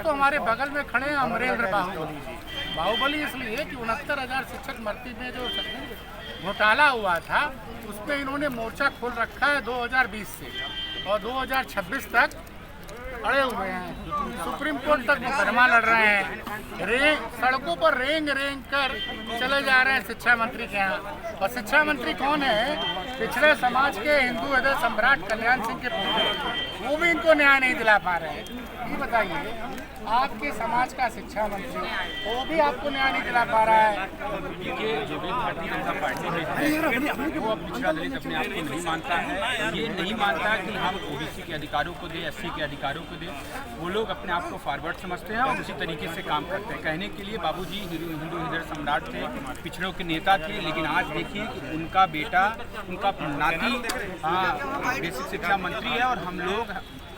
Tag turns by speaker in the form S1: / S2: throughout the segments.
S1: तो हमारे बगल में खड़े हैं अमरेंद्र बाहुबली जी। बाहुबली इसलिए कि 69,000 शिक्षक भर्ती में जो घोटाला हुआ था उस पर इन्होंने मोर्चा खोल रखा है 2020 से और 2026 तक अड़े हुए हैं। सुप्रीम कोर्ट तक मुकदमा लड़ रहे हैं। सड़कों पर रेंग कर चले जा रहे हैं शिक्षा मंत्री के यहाँ। और शिक्षा मंत्री कौन है? पिछड़े समाज के हिंदू हृदय सम्राट कल्याण सिंह के पुत्र, वो भी इनको न्याय नहीं दिला पा रहे हैं। ये बताइए, आपके समाज का शिक्षा मंत्री वो भी आपको न्याय नहीं दिला पा रहा है।
S2: देखिए, जो भी भारतीय जनता पार्टी में वो अब पिछड़ा दलित अपने आप को नहीं मानता है। ये नहीं मानता कि हम ओबीसी के अधिकारों को दें, एससी के अधिकारों को दें। वो लोग अपने आप को फॉरवर्ड समझते हैं और उसी तरीके से काम करते हैं। कहने के लिए बाबूजी हिंदू हृदय सम्राट थे, पिछड़ों के नेता थे, लेकिन आज देखिए कि उनका बेटा, उनका नाती बेसिक शिक्षा मंत्री है। और हम लोग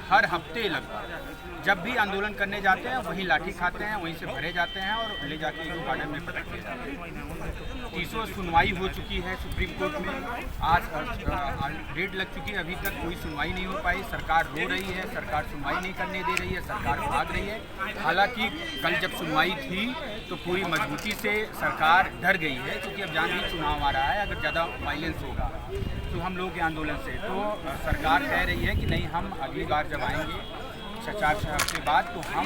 S2: हर हफ्ते लगभग जब भी आंदोलन करने जाते हैं वहीं लाठी खाते हैं, वहीं से भरे जाते हैं और ले जाके गार्डन में पटक दिए जाते हैं। 30 सुनवाई हो चुकी है सुप्रीम कोर्ट में, आज डेट लग चुकी है, अभी तक कोई सुनवाई नहीं हो पाई। सरकार रो रही है, सरकार सुनवाई नहीं करने दे रही है, सरकार भाग रही है। हालांकि कल जब सुनवाई थी तो पूरी मजबूती से सरकार डर गई है, क्योंकि अब जान ली चुनाव आ रहा है, अगर ज़्यादा वायलेंस होगा तो हम लोग के आंदोलन से, तो सरकार कह रही है कि नहीं, हम अगली बार जब आएंगे 4 हफ्ते बाद तो हम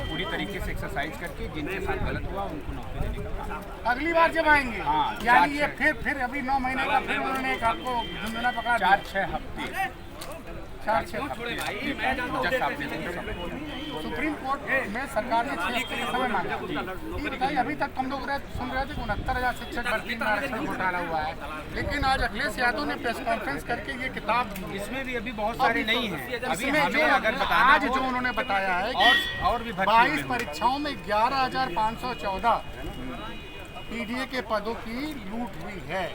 S2: पूरी तरीके से एक्सरसाइज करके जिनके साथ गलत हुआ उनको नौकरी देने का काम।
S1: अगली बार जब आएंगे?
S2: हाँ,
S1: यानी ये फिर अभी 9 महीने का फिर उन्होंने आपको धुंधला पकड़ा
S2: 4-6 हफ्ते।
S1: 4-6 हफ्ते
S2: जज साहब ने
S1: सुप्रीम कोर्ट में सरकार ने 6 हफ्ते का समय मांगा। ये बताइए, अभी तक हम लोग सुन रहे थे कि 69,000 शिक्षक भर्ती में आरक्षण घोटाला हुआ है, लेकिन आज अखिलेश यादव ने प्रेस कॉन्फ्रेंस करके ये किताब दी।
S2: इसमें भी अभी बहुत सारे नहीं है। अभी
S1: हमें
S2: अगर बताना
S1: आज जो उन्होंने बताया है
S2: और भी
S1: 22 परीक्षाओं में 11,514 पीडीए के पदों की लूट हुई है।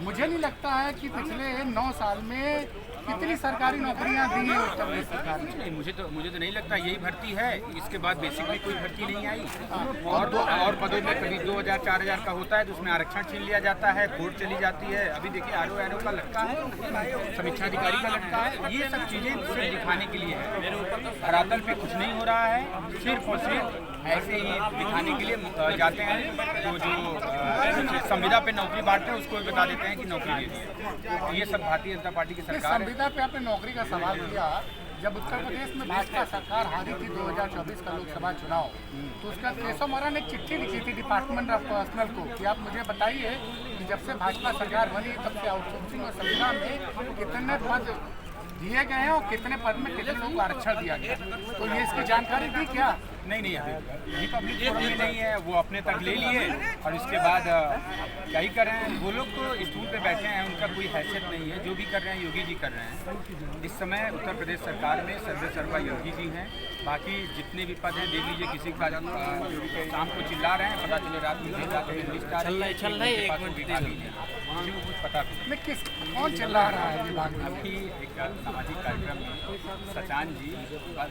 S1: मुझे नहीं लगता है कि पिछले 9 साल में कितनी सरकारी नौकरियां दी है उत्तर प्रदेश सरकार ने।
S2: नहीं, मुझे तो नहीं लगता यही भर्ती है। इसके बाद बेसिक में कोई भर्ती नहीं आई। और पदों में कभी 2,000-4,000 का होता है तो उसमें आरक्षण छीन लिया जाता है, कोर्ट चली जाती है। अभी देखिए आरओ का लटका है, समीक्षा अधिकारी का लटका है। ये सब चीज़ें सिर्फ दिखाने के लिए है। धरातल पे कुछ नहीं हो रहा है, सिर्फ और सिर्फ ऐसे ही दिखाने के लिए जाते हैं। तो जो संविदा पे नौकरी बांटते हैं उसको भी बता देते हैं कि नौकरी दे दी है। तो ये सब भारतीय जनता पार्टी की सरकार है।
S1: संविदा पे आपने नौकरी का सवाल किया। जब उत्तर प्रदेश में भाजपा सरकार हारी थी 2024 का लोकसभा चुनाव, तो उसका केशव मौर्य ने एक चिट्ठी लिखी थी डिपार्टमेंट ऑफ पर्सनल को कि आप मुझे बताइए कि जब से भाजपा सरकार बनी तब से आउटसोर्सिंग और संविदा में कितने पद दिए गए हैं और कितने पद में कितने लोगों को आरक्षण दिया गया। तो ये इसकी जानकारी दी क्या?
S2: नहीं, अभी पब्लिक फोरम में नहीं है, वो अपने तक ले लिए और इसके बाद क्या ही कर रहे हैं। वो लोग तो स्टूल पे बैठे हैं, उनका कोई हैसियत नहीं है। जो भी कर रहे हैं योगी जी कर रहे हैं। इस समय उत्तर प्रदेश सरकार में सर्वे सर्वा योगी जी हैं। बाकी जितने भी पद हैं देख लीजिए, किसी का शाम को चिल्ला रहे हैं, पता चले रात में नहीं जाते हैं, लिस्ट आ रही है, किसी को कुछ पता नहीं।
S1: कौन चिल्ला रहा है?
S2: अभी एक सामाजिक कार्यक्रम में सचान जी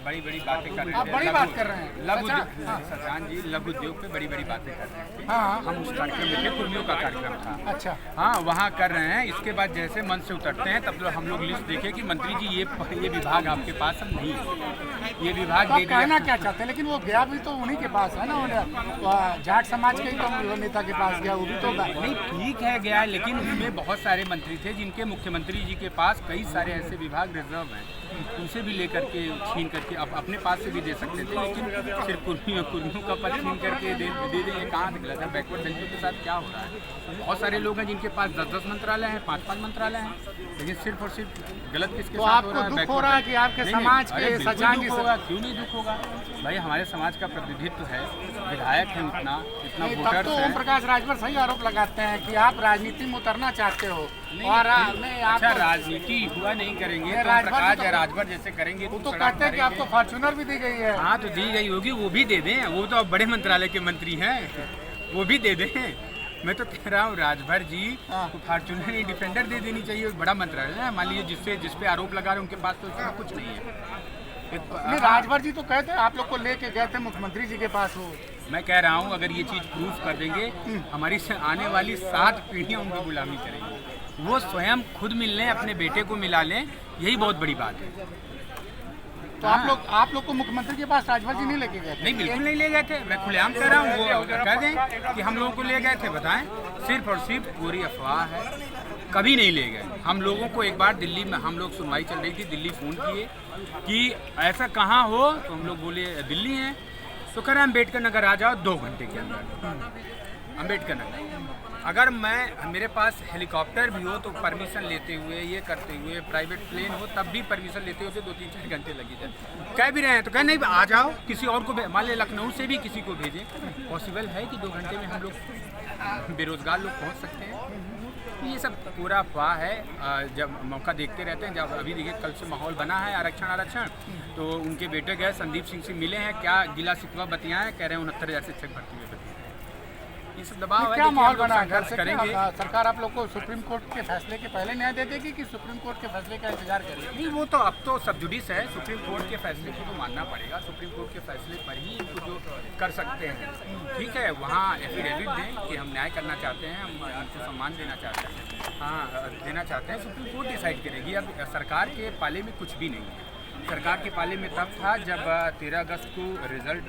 S2: बड़ी बातें कर रहे हैं।
S1: बड़ी बात कर रहे हैं
S2: सचान जी लघु उद्योग पे बड़ी बातें कर रहे हैं।
S1: हाँ,
S2: हम उस कार्यक्रम में थे, कुर्मियों का कार्यक्रम था।
S1: अच्छा,
S2: हाँ, वहाँ कर रहे हैं। इसके बाद जैसे मन से उतरते हैं तब हम लोग लिस्ट देखे कि मंत्री जी ये विभाग आपके पास अब नहीं है, ये विभाग
S1: तो कहना क्या चाहते हैं? लेकिन वो गया भी तो उन्हीं के पास है ना, जाट समाज के ही तो नेता के पास गया, वो भी तो
S2: नहीं। ठीक है गया, लेकिन उसमें बहुत सारे मंत्री थे जिनके मुख्यमंत्री जी के पास कई सारे ऐसे विभाग रिजर्व हैं, उनसे भी लेकर के छीन करके अपने पास से भी दे सकते थे। लेकिन सिर्फ कुर्मियों का पद छीन करके दे देंगे। कहाँ निकला था? बैकवर्ड बेल्टों के साथ क्या हो रहा है? बहुत सारे लोग हैं जिनके पास 10-10 मंत्रालय हैं, 5-5 मंत्रालय हैं, लेकिन सिर्फ और सिर्फ गलत किसके साथ हो रहा है?
S1: दुख हो रहा है कि आपके समाज के सचान जी
S2: होगा। क्यों नहीं दुख होगा भाई? हमारे समाज का प्रतिनिधित्व है, विधायक है, इतना वोटर्स
S1: है। ओम प्रकाश राजभर सही आरोप लगाते हैं कि आप राजनीति में उतरना चाहते हो और
S2: अच्छा राजनीति हुआ नहीं करेंगे तो राजभर जैसे करेंगे
S1: तो कहते हैं कि आपको फॉर्च्यूनर भी दी गई है।
S2: हाँ, तो दी गई होगी, वो भी दे दें। वो तो अब बड़े मंत्रालय के मंत्री हैं, वो भी दे दें। मैं तो कह रहा हूँ राजभर जी को फॉर्च्यूनर डिफेंडर दे देनी चाहिए। बड़ा मंत्रालय है, मान लीजिए जिसपे आरोप लगा रहे हैं उनके पास तो इसमें कुछ नहीं है।
S1: राजभर जी तो कहते हैं आप लोग को लेके गए थे मुख्यमंत्री जी के पास। हो
S2: मैं कह रहा हूँ अगर ये चीज़ प्रूफ कर देंगे, हमारी आने वाली 7 पीढ़ियाँ उनको गुलामी करेंगी। वो स्वयं खुद मिल लें, अपने बेटे को मिला लें, यही बहुत बड़ी बात है।
S1: तो आप लोग को मुख्यमंत्री के पास राजभर जी नहीं लेके गए थे?
S2: नहीं, बिल्कुल नहीं ले गए थे। मैं खुलेआम कह रहा हूँ, वो कह दें कि हम लोगों को ले गए थे, बताएं। सिर्फ और सिर्फ पूरी अफवाह है, कभी नहीं ले गए। हम लोगों को एक बार दिल्ली में हम लोग सुनवाई चल रही थी, दिल्ली फ़ोन किए कि ऐसा कहाँ हो, तो हम लोग बोले दिल्ली हैं। तो कह रहे अम्बेडकर नगर आ जाओ 2 घंटे के अंदर। अम्बेडकर नगर अगर मेरे पास हेलीकॉप्टर भी हो तो परमिशन लेते हुए, ये करते हुए, प्राइवेट प्लेन हो तब भी परमिशन लेते हुए 2-3-4 घंटे लगी जाए। कह भी रहे हैं तो कह नहीं आ जाओ, किसी और को मान लिया लखनऊ से भी किसी को भेजें। पॉसिबल है कि 2 घंटे में हम लोग बेरोजगार लोग पहुंच सकते हैं। ये सब पूरा अफवाह है। जब मौका देखते रहते हैं, जब अभी देखिए कल से माहौल बना है आरक्षण, तो उनके बेटे गए संदीप सिंह से मिले हैं, क्या गिला शिकवा बतियाएं, कह रहे हैं 69,000 शिक्षक भर्ती में। ये सब दबाव है,
S1: क्या माहौल बना है?
S2: संघर्ष करेंगे।
S1: सरकार आप लोग को सुप्रीम कोर्ट के फैसले के पहले न्याय दे देगी कि सुप्रीम कोर्ट के फैसले का इंतजार करेगी?
S2: नहीं, वो तो अब तो सब जुडिस है, सुप्रीम कोर्ट के फैसले को तो मानना पड़ेगा। सुप्रीम कोर्ट के फैसले पर ही इनको जो कर सकते हैं, ठीक है, वहाँ एफिडेविट दें कि हम न्याय करना चाहते हैं, हम इनको सम्मान देना चाहते हैं, हाँ देना चाहते हैं। सुप्रीम कोर्ट डिसाइड करेगी। अब सरकार के पाले में कुछ भी नहीं है। सरकार के पाले में तब था जब 13 अगस्त को रिजल्ट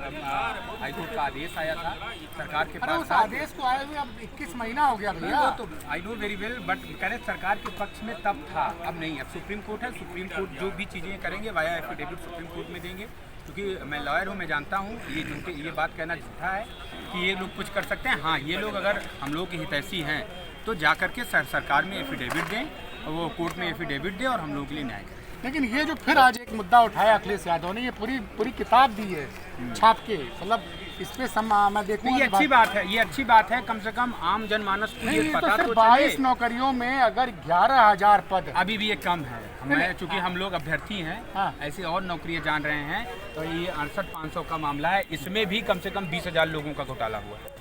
S2: हाईकोर्ट का आदेश आया था। सरकार के पास
S1: उस आदेश को आए हुए अब 21 महीना हो गया भैया।
S2: वो तो I know very well, but करें सरकार के पक्ष में तब था, अब नहीं। अब सुप्रीम कोर्ट है, सुप्रीम कोर्ट जो भी चीज़ें करेंगे वाया एफिडेविट सुप्रीम कोर्ट में देंगे। क्योंकि मैं लॉयर हूँ, मैं जानता हूँ ये बात कहना झूठा है कि ये लोग कुछ कर सकते हैं। हाँ, ये लोग अगर हम लोग के हितैषी हैं तो जा करके सरकार में एफिडेविट दें, वो कोर्ट में एफिडेविट दें और हम लोगों के लिए न्याय करें।
S1: लेकिन ये जो फिर आज एक मुद्दा उठाया अखिलेश यादव ने, ये पूरी किताब दी है छाप के, मतलब इस पे मैं देखूंगा।
S2: ये अच्छी बात है, ये अच्छी बात है। कम से कम आम जनमानस को ये पता तो
S1: 22 नौकरियों में अगर 11,000 पद,
S2: अभी भी ये कम है। हमें चूंकि हम लोग अभ्यर्थी हैं,
S1: हाँ।
S2: ऐसी और नौकरियां जान रहे हैं, तो ये 68,500 का मामला है। इसमें भी कम से कम 20,000 लोगों का घोटाला हुआ है।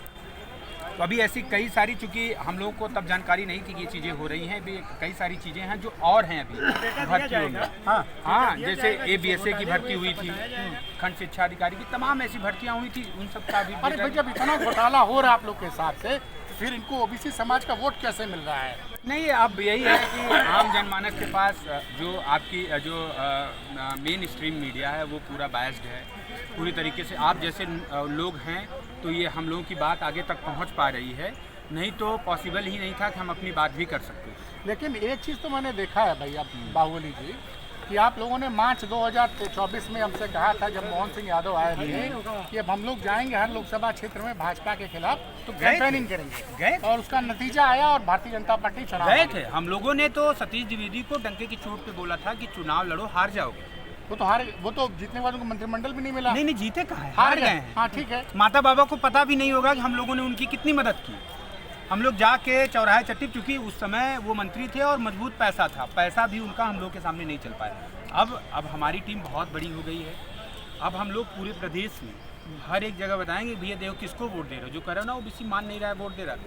S2: तो अभी ऐसी कई सारी, चूंकि हम लोगों को तब जानकारी नहीं थी कि ये चीज़ें हो रही हैं, अभी कई सारी चीज़ें हैं जो और हैं अभी भर्तियों में। हाँ, जैसे ABSA की भर्ती हुई थी, खंड शिक्षा अधिकारी की, तमाम ऐसी भर्तियां हुई थी, उन सब का भी।
S1: अरे भाई, जब इतना घोटाला हो रहा है आप लोग के हिसाब से, फिर इनको OBC समाज का वोट कैसे मिल रहा है?
S2: नहीं, अब यही है कि आम जनमानस के पास जो आपकी जो मेन स्ट्रीम मीडिया है वो पूरा बायस्ड है पूरी तरीके से। आप जैसे लोग हैं तो ये हम लोगों की बात आगे तक पहुंच पा रही है, नहीं तो पॉसिबल ही नहीं था कि हम अपनी बात भी कर सकते।
S1: लेकिन एक चीज़ तो मैंने देखा है भैया बाहुबली जी, कि आप लोगों ने मार्च 2024 में हमसे कहा था, जब मोहन सिंह यादव आए थे, कि अब हम लोग जाएंगे हर लोकसभा क्षेत्र में भाजपा के खिलाफ तो कैंपेनिंग करेंगे,
S2: गए,
S1: और उसका नतीजा आया और भारतीय जनता पार्टी चुनाव
S2: गए थे। हम लोगों ने तो सतीश द्विवेदी को डंके की चोट पे बोला था कि चुनाव लड़ो, हार जाओगे।
S1: वो तो जीतने वालों को मंत्रिमंडल भी नहीं मिला।
S2: नहीं, जीते कहाँ है,
S1: हार गए हैं। हाँ, ठीक है।
S2: माता बाबा को पता भी नहीं होगा कि हम लोगों ने उनकी कितनी मदद की। हम लोग जाके चौराहे चट्टी, क्योंकि उस समय वो मंत्री थे और मजबूत पैसा था, पैसा भी उनका हम लोग के सामने नहीं चल पाया। अब हमारी टीम बहुत बड़ी हो गई है। अब हम लोग पूरे प्रदेश में हर एक जगह बताएंगे, भैया देखो किसको वोट दे रहे हो। जो कर रहे हो ना OBC मान नहीं रहा है वोट दे रहा है,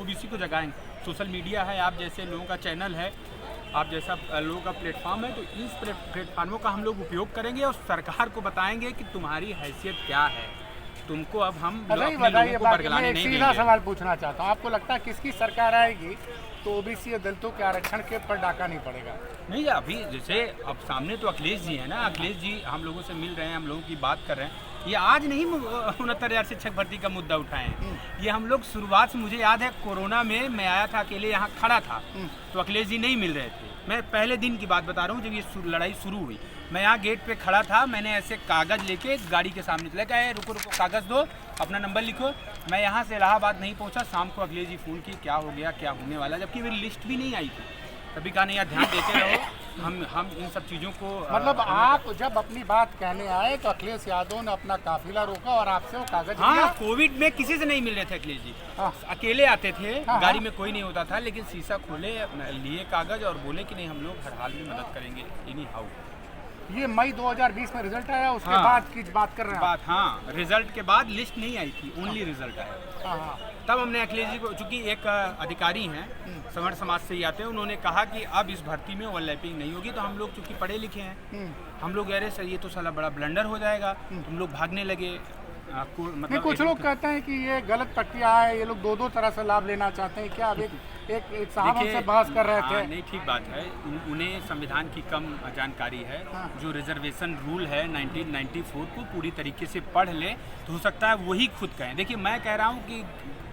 S2: OBC को जगाएंगे। सोशल मीडिया है, आप जैसे लोगों का चैनल है, आप जैसा लोगों का प्लेटफॉर्म है, तो इस प्लेटफॉर्मों का हम लोग उपयोग करेंगे और सरकार को बताएंगे कि तुम्हारी हैसियत क्या है, तुमको अब हम अपने लोगों को बरगलाने नहीं देंगे।
S1: सीधा सवाल पूछना चाहता हूँ, आपको लगता है किसकी सरकार आएगी तो OBC और दलितों के आरक्षण के ऊपर डाका नहीं पड़ेगा?
S2: नहीं, अभी जैसे अब सामने तो अखिलेश जी है ना, अखिलेश जी हम लोगों से मिल रहे हैं, हम लोगों की बात कर रहे हैं। ये आज नहीं 69,000 शिक्षक भर्ती का मुद्दा उठाए हैं, ये हम लोग शुरुआत से, मुझे याद है कोरोना में मैं आया था अकेले, यहाँ खड़ा था तो अखिलेश जी नहीं मिल रहे थे। मैं पहले दिन की बात बता रहा हूँ, जब ये लड़ाई शुरू हुई, मैं यहाँ गेट पे खड़ा था, मैंने ऐसे कागज़ लेके गाड़ी के सामने चला गया, रुको कागज़ दो, अपना नंबर लिखो। मैं यहाँ से इलाहाबाद नहीं पहुँचा, शाम को अखिलेश जी फ़ोन की, क्या हो गया, क्या होने वाला, जबकि मेरी लिस्ट भी नहीं आई थी। तभी कहा नहीं यार, ध्यान देते रहो, हम इन सब चीज़ों को।
S1: मतलब आप जब अपनी बात कहने आए तो अखिलेश यादव ने अपना काफिला रोका और आपसे वो कागज।
S2: हाँ, कोविड में किसी से नहीं मिल रहे थे अखिलेश जी। हाँ। अकेले आते थे। हाँ, गाड़ी में कोई नहीं होता था, लेकिन शीशा खोले, लिए कागज और बोले कि नहीं हम लोग हर हाल में मदद करेंगे एनी हाउ।
S1: ये मई 2020 में रिजल्ट आया, उसके बाद की बात कर रहे हैं
S2: बात। हाँ, रिजल्ट के बाद लिस्ट नहीं आई थी, ओनली रिजल्ट आया।
S1: हाँ।
S2: तब हमने अखिलेश जी को, चूंकि एक अधिकारी हैं सवर्ण समाज से ही आते हैं, उन्होंने कहा कि अब इस भर्ती में ओवरलैपिंग नहीं होगी। तो हम लोग चूंकि पढ़े लिखे हैं, हम लोग कह रहे सर ये तो साला बड़ा ब्लंडर हो जाएगा, हम लोग भागने लगे।
S1: मतलब कुछ लोग कहते हैं कि ये गलत प्रक्रिया है, ये लोग दो तरह से लाभ लेना चाहते हैं। क्या अब एक साहब
S2: देखिए,
S1: हमसे बहस कर रहे थे।
S2: हाँ, नहीं ठीक बात है, उन्हें संविधान की कम जानकारी है।
S1: हाँ।
S2: जो रिजर्वेशन रूल है 1994 को पूरी तरीके से पढ़ ले तो हो सकता है वही खुद कहें। देखिए मैं कह रहा हूँ कि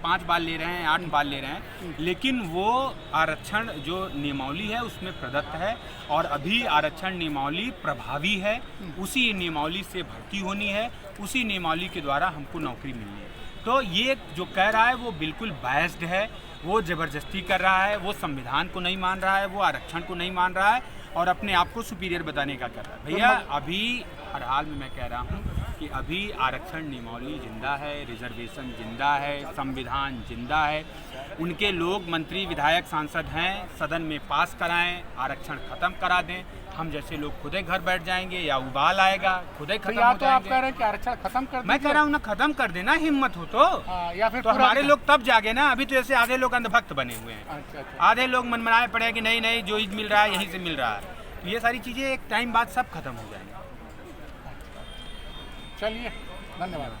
S2: 5 बार ले रहे हैं, 8 बार ले रहे हैं, लेकिन वो आरक्षण जो नियमावली है उसमें प्रदत्त है और अभी आरक्षण नियमावली प्रभावी है। उसी नियमावली से भर्ती होनी है, उसी नियमावली के द्वारा हमको नौकरी मिलनी है। तो ये जो कह रहा है वो बिल्कुल बायस्ड है, वो ज़बरदस्ती कर रहा है, वो संविधान को नहीं मान रहा है, वो आरक्षण को नहीं मान रहा है और अपने आप को सुपीरियर बताने का कर रहा है। भैया अभी हर हाल में मैं कह रहा हूँ कि अभी आरक्षण नियमावली जिंदा है, रिजर्वेशन जिंदा है, संविधान जिंदा है। उनके लोग मंत्री विधायक सांसद हैं, सदन में पास कराएं, आरक्षण ख़त्म करा दें। हम जैसे लोग खुदे घर बैठ जाएंगे या उबाल आएगा, खुदे खत्म
S1: या
S2: हो
S1: तो आप
S2: जाएंगे।
S1: कह रहे हैं कि आरक्षण खत्म कर
S2: मैं कह रहा हूँ ना, खत्म कर देना, हिम्मत हो तो
S1: या फिर
S2: तो हमारे लोग तब जागे ना। अभी तो ऐसे आधे लोग अंधभक्त बने हुए हैं,
S1: अच्छा।
S2: आधे लोग मनमनाए पड़े हैं कि नहीं नहीं जो चीज मिल रहा है यहीं से मिल रहा है। तो ये सारी चीज़ें एक टाइम बाद सब खत्म हो जाएंगी।
S1: चलिए, धन्यवाद।